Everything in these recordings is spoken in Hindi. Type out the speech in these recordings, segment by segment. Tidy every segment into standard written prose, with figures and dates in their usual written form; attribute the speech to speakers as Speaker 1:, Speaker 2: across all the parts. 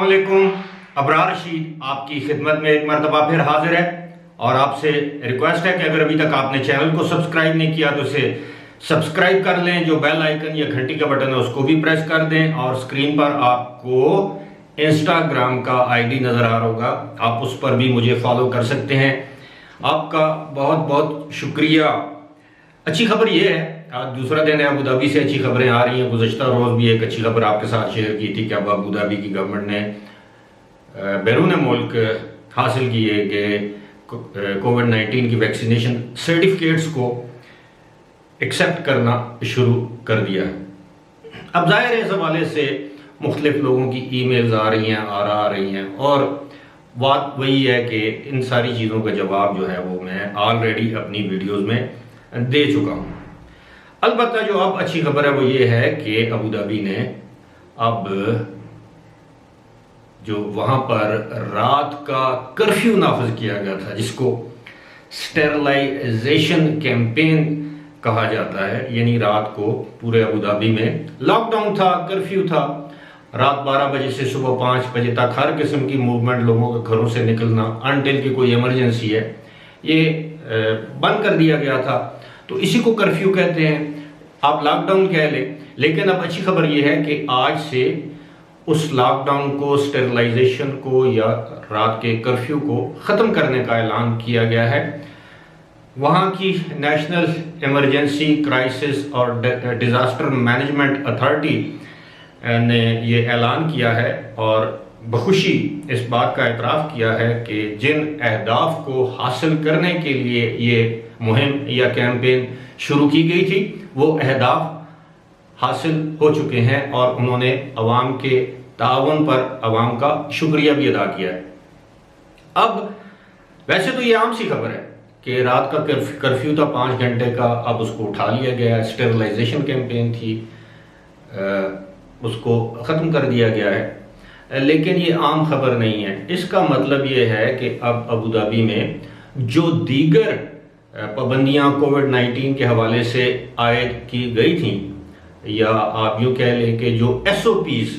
Speaker 1: अस्सलामुअलैकुम। अबरार रशीद आपकी खिदमत में एक मरतबा फिर हाजिर है और आपसे रिक्वेस्ट है कि अगर अभी तक आपने चैनल को सब्सक्राइब नहीं किया तो उसे सब्सक्राइब कर लें। जो बेल आइकन या घंटी का बटन है उसको भी प्रेस कर दें और स्क्रीन पर आपको इंस्टाग्राम का आईडी नज़र आ रहा होगा, आप उस पर भी मुझे फॉलो कर सकते हैं। आपका बहुत बहुत शुक्रिया। अच्छी खबर यह है, आज दूसरा दिन है, अबू धाबी से अच्छी खबरें आ रही हैं। गुज़श्ता रोज़ भी एक अच्छी खबर आपके साथ शेयर की थी कि अब अबू धाबी की गवर्नमेंट ने बैरून मुल्क हासिल किए गए कोविड-19 की वैक्सीनेशन सर्टिफिकेट्स को एक्सेप्ट करना शुरू कर दिया है। अब जाहिर है इस हवाले से मुख्तलिफ लोगों की ईमेल्स आ रही हैं, आ रही हैं और बात वही है कि इन सारी चीज़ों का जवाब जो है वो मैं ऑलरेडी अपनी वीडियोज़ में दे चुका हूँ। अलबत्ता जो अब अच्छी खबर है वो ये है कि अबू धाबी ने अब जो वहाँ पर रात का कर्फ्यू नाफिज किया गया था, जिसको स्टेरलाइजेशन कैंपेन कहा जाता है, यानी रात को पूरे अबू धाबी में लॉकडाउन था, कर्फ्यू था। रात 12 बजे से सुबह 5 बजे तक हर किस्म की मूवमेंट, लोगों के घरों से निकलना अनटिल की कोई इमरजेंसी है, ये बंद कर दिया गया था। तो इसी को कर्फ्यू कहते हैं, आप लॉकडाउन कह लें। लेकिन अब अच्छी खबर यह है कि आज से उस लॉकडाउन को, स्टेरलाइजेशन को या रात के कर्फ्यू को ख़त्म करने का ऐलान किया गया है। वहाँ की नेशनल इमरजेंसी क्राइसिस और डिज़ास्टर मैनेजमेंट अथॉरिटी ने ये ऐलान किया है और बखुशी इस बात का एतराफ़ किया है कि जिन अहदाफ को हासिल करने के लिए ये मुहिम या कैंपेन शुरू की गई थी वो अहदाफ हासिल हो चुके हैं और उन्होंने अवाम के ताउन पर अवाम का शुक्रिया भी अदा किया है। अब वैसे तो ये आम सी खबर है कि रात का कर्फ्यू था 5 घंटे का, अब उसको उठा लिया गया। स्टेरलाइजेशन कैंपेन थी, उसको ख़त्म कर दिया गया है। लेकिन ये आम खबर नहीं है। इसका मतलब ये है कि अब अबू धाबी में जो दीगर पाबंदियाँ कोविड-19 के हवाले से आयद की गई थी, या आप यूँ कह लें कि जो SOPs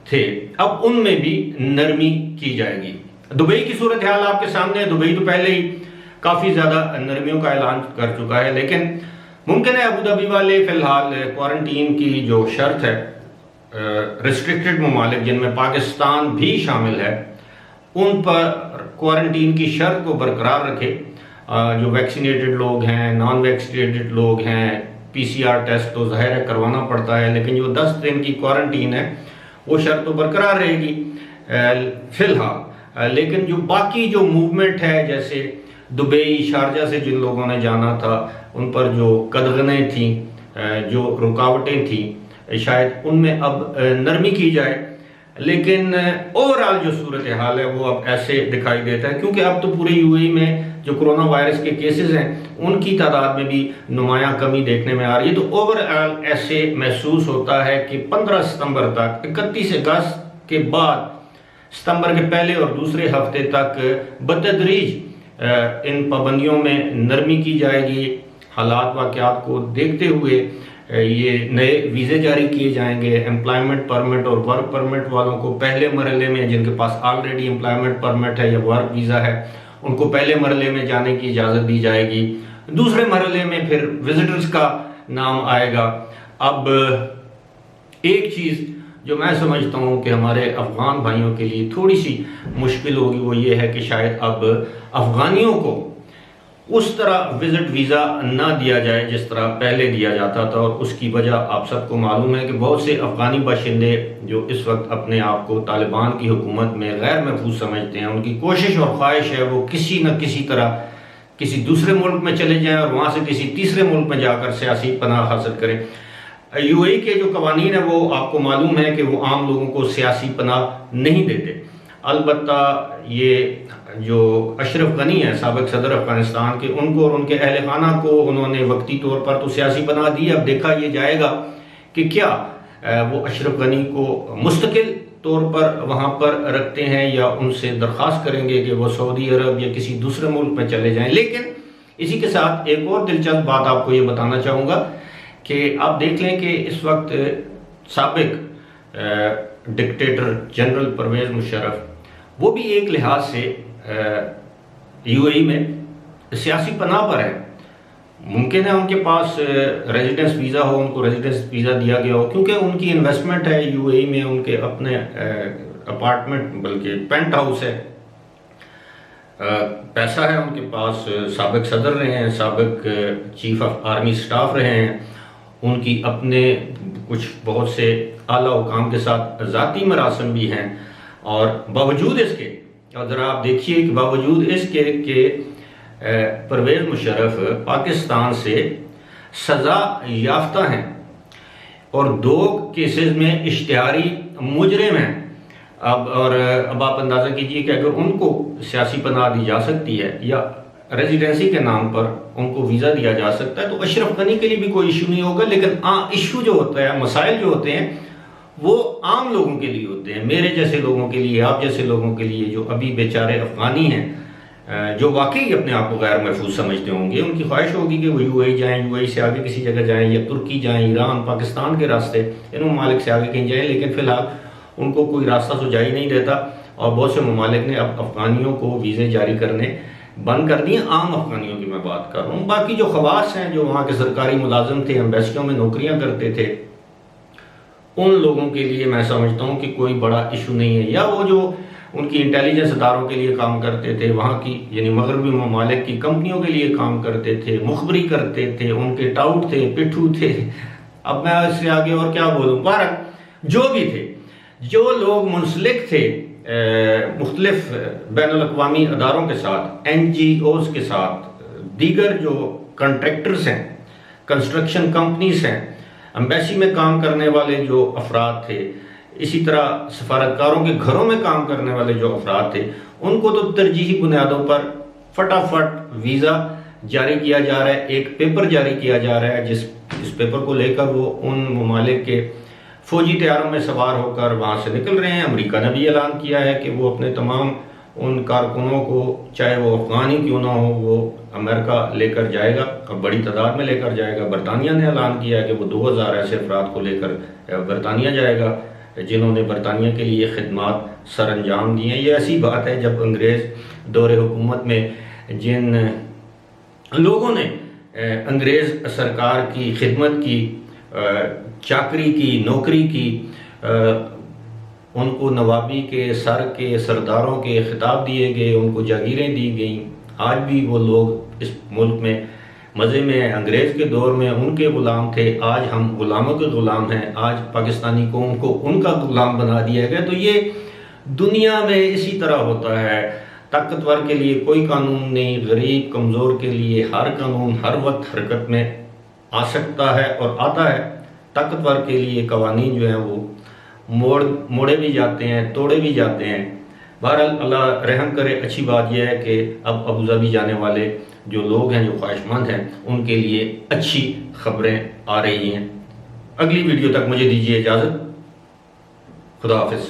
Speaker 1: थे, अब उनमें भी नरमी की जाएगी। दुबई की सूरत हाल आपके सामने है। दुबई तो पहले ही काफ़ी ज़्यादा नरमियों का ऐलान कर चुका है, लेकिन मुमकिन है अबू धाबी वाले फ़िलहाल क्वारंटीन की जो शर्त है, रिस्ट्रिक्टेड ममालिक जिनमें पाकिस्तान भी शामिल है, उन पर क्वारंटीन की शर्त को बरकरार रखे। जो वैक्सीनेटेड लोग हैं, नॉन वैक्सीनेटेड लोग हैं, PCR टेस्ट तो ज़ाहिर है करवाना पड़ता है, लेकिन जो 10 दिन की क्वारंटीन है वो शर्त तो बरकरार रहेगी फ़िलहाल। लेकिन जो बाकी जो मूवमेंट है, जैसे दुबई, शारजा से जिन लोगों ने जाना था, उन पर जो कदगनें थी, जो रुकावटें थी, शायद उनमें अब नरमी की जाए। लेकिन ओवरऑल जो सूरत हाल है वो अब ऐसे दिखाई देता है, क्योंकि अब तो पूरे UAE में जो कोरोना वायरस के केसेस हैं उनकी तादाद में भी नुमायां कमी देखने में आ रही है। तो ओवरऑल ऐसे महसूस होता है कि 15 सितंबर तक, 31 अगस्त के बाद सितंबर के पहले और दूसरे हफ्ते तक बतदरीज इन पाबंदियों में नरमी की जाएगी। हालात वाक़यात को देखते हुए ये नए वीज़े जारी किए जाएंगे। एम्प्लॉयमेंट परमिट और वर्क परमिट वालों को पहले मरहले में, जिनके पास ऑलरेडी एम्प्लॉयमेंट परमिट है या वर्क वीज़ा है, उनको पहले मरहले में जाने की इजाज़त दी जाएगी। दूसरे मरहले में फिर विजिटर्स का नाम आएगा। अब एक चीज़ जो मैं समझता हूँ कि हमारे अफ़गान भाइयों के लिए थोड़ी सी मुश्किल होगी, वो ये है कि शायद अब अफ़गानियों को उस तरह विजिट वीज़ा ना दिया जाए जिस तरह पहले दिया जाता था। और उसकी वजह आप सबको मालूम है कि बहुत से अफ़गानी बाशिंदे जो इस वक्त अपने आप को तालिबान की हुकूमत में गैर महफूज समझते हैं, उनकी कोशिश और ख्वाहिश है वो किसी न किसी तरह किसी दूसरे मुल्क में चले जाएं और वहाँ से किसी तीसरे मुल्क में जाकर सियासी पनाह हासिल करें। UAE के जो कवानीन है वो आपको मालूम है कि वो आम लोगों को सियासी पनाह नहीं देते। अलबत्ता ये जो अशरफ गनी है, साबिक सदर अफगानिस्तान के, उनको और उनके अहल खाना को उन्होंने वक्ती तौर पर तो सियासी पनाह दी। अब देखा ये जाएगा कि क्या वो अशरफ गनी को मुस्तकिल तौर पर वहाँ पर रखते हैं या उनसे दरख्वास्त करेंगे कि वो सऊदी अरब या किसी दूसरे मुल्क में चले जाएं। लेकिन इसी के साथ एक और दिलचस्प बात आपको ये बताना चाहूँगा कि आप देख लें कि इस वक्त साबिक डिक्टेटर जनरल परवेज़ मुशर्रफ, वो भी एक लिहाज से यूएई में सियासी पनाह पर है। मुमकिन है उनके पास रेजिडेंस वीज़ा हो, उनको रेजिडेंस वीज़ा दिया गया हो, क्योंकि उनकी इन्वेस्टमेंट है यूएई में, उनके अपने अपार्टमेंट बल्कि पेंट हाउस है, पैसा है उनके पास, साबिक सदर रहे हैं, साबिक चीफ ऑफ आर्मी स्टाफ रहे हैं, उनकी अपने कुछ बहुत से आला हुकाम के साथ ज़ाती मरासम भी हैं। और बावजूद इसके, और ज़रा आप देखिए कि बावजूद इसके कि परवेज़ मुशर्रफ पाकिस्तान से सज़ा याफ्ता हैं और 2 केसेस में इश्तिहारी मुजरिम हैं। अब आप अंदाज़ा कीजिए कि अगर उनको सियासी पनाह दी जा सकती है या रेजिडेंसी के नाम पर उनको वीज़ा दिया जा सकता है, तो अशरफ गनी के लिए भी कोई इशू नहीं होगा। लेकिन इशू जो होता है, मसाइल जो होते हैं, वो आम लोगों के लिए होते हैं, मेरे जैसे लोगों के लिए, आप जैसे लोगों के लिए, जो अभी बेचारे अफगानी हैं, जो वाकई अपने आप को गैर महफूज समझते होंगे। उनकी ख्वाहिश होगी कि वो यूएई जाएँ, यूएई से आगे किसी जगह जाएँ, या तुर्की जाएँ, ईरान, पाकिस्तान के रास्ते, इन ममालिक से आगे कहीं जाएँ, लेकिन फ़िलहाल उनको कोई रास्ता सुझाई नहीं देता। और बहुत से ममालिक ने अब अफ़गानियों को वीज़े जारी करने बंद कर दिए। आम अफ़गानियों की मैं बात कर रहा हूँ। बाकी जो खवास हैं, जो वहाँ के सरकारी मुलाजिम थे, एम्बेसियों में नौकरियाँ करते थे, उन लोगों के लिए मैं समझता हूँ कि कोई बड़ा इशू नहीं है। या वो जो उनकी इंटेलिजेंस इदारों के लिए काम करते थे, वहाँ की यानी मगरबी ममालिक की कंपनियों के लिए काम करते थे, मुखबरी करते थे, उनके टाउट थे, पिट्ठू थे, अब मैं इससे आगे और क्या बोलूँ। पर जो भी थे, जो लोग मुंसलिक थे मुख्तलिफ बैनुल-अक़वामी अदारों के साथ, NGOs के साथ, दीगर जो कंट्रैक्टर्स हैं, कंस्ट्रक्शन कंपनीज हैं, एम्बेसी में काम करने वाले जो अफराद थे, इसी तरह सफारतकारों के घरों में काम करने वाले जो अफराद थे, उनको तो तरजीही बुनियादों पर फटाफट वीज़ा जारी किया जा रहा है। एक पेपर जारी किया जा रहा है, जिस पेपर को लेकर वो उन ममालिक के फ़ौजी तैयारों में सवार होकर वहाँ से निकल रहे हैं। अमेरिका ने भी ऐलान किया है कि वो अपने तमाम उन कारकुनों को, चाहे वो अफ़गान ही क्यों ना हो, वो अमेरिका लेकर जाएगा और बड़ी तादाद में लेकर जाएगा। बरतानिया ने ऐलान किया है कि वो 2000 ऐसे अफराद को लेकर बरतानिया जाएगा, जिन्होंने बरतानिया के लिए खिदमात सर अंजाम दी हैं। ये ऐसी बात है जब अंग्रेज़ दौरे हुकूमत में जिन लोगों ने अंग्रेज़ सरकार की खिदमत की, चाकरी की, नौकरी की, उनको नवाबी के सर के सरदारों के खिताब दिए गए, उनको जागीरें दी गई। आज भी वो लोग इस मुल्क में मज़े में हैं। अंग्रेज़ के दौर में उनके ग़ुलाम थे, आज हम ग़ुलामों के ग़ुलाम हैं। आज पाकिस्तानी कौम को उनका ग़ुलाम बना दिया गया। तो ये दुनिया में इसी तरह होता है। ताकतवर के लिए कोई कानून नहीं, गरीब कमज़ोर के लिए हर कानून हर वक्त हरकत में आ सकता है और आता है। ताकतवर के लिए कवानीन जो हैं वो मोड़े भी जाते हैं, तोड़े भी जाते हैं। बहरहाल अल्लाह रहम करे। अच्छी बात यह है कि अब अबू धाबी जाने वाले जो लोग हैं, जो ख्वाहिशमंद हैं, उनके लिए अच्छी खबरें आ रही हैं। अगली वीडियो तक मुझे दीजिए इजाज़त। खुदा हाफिज़।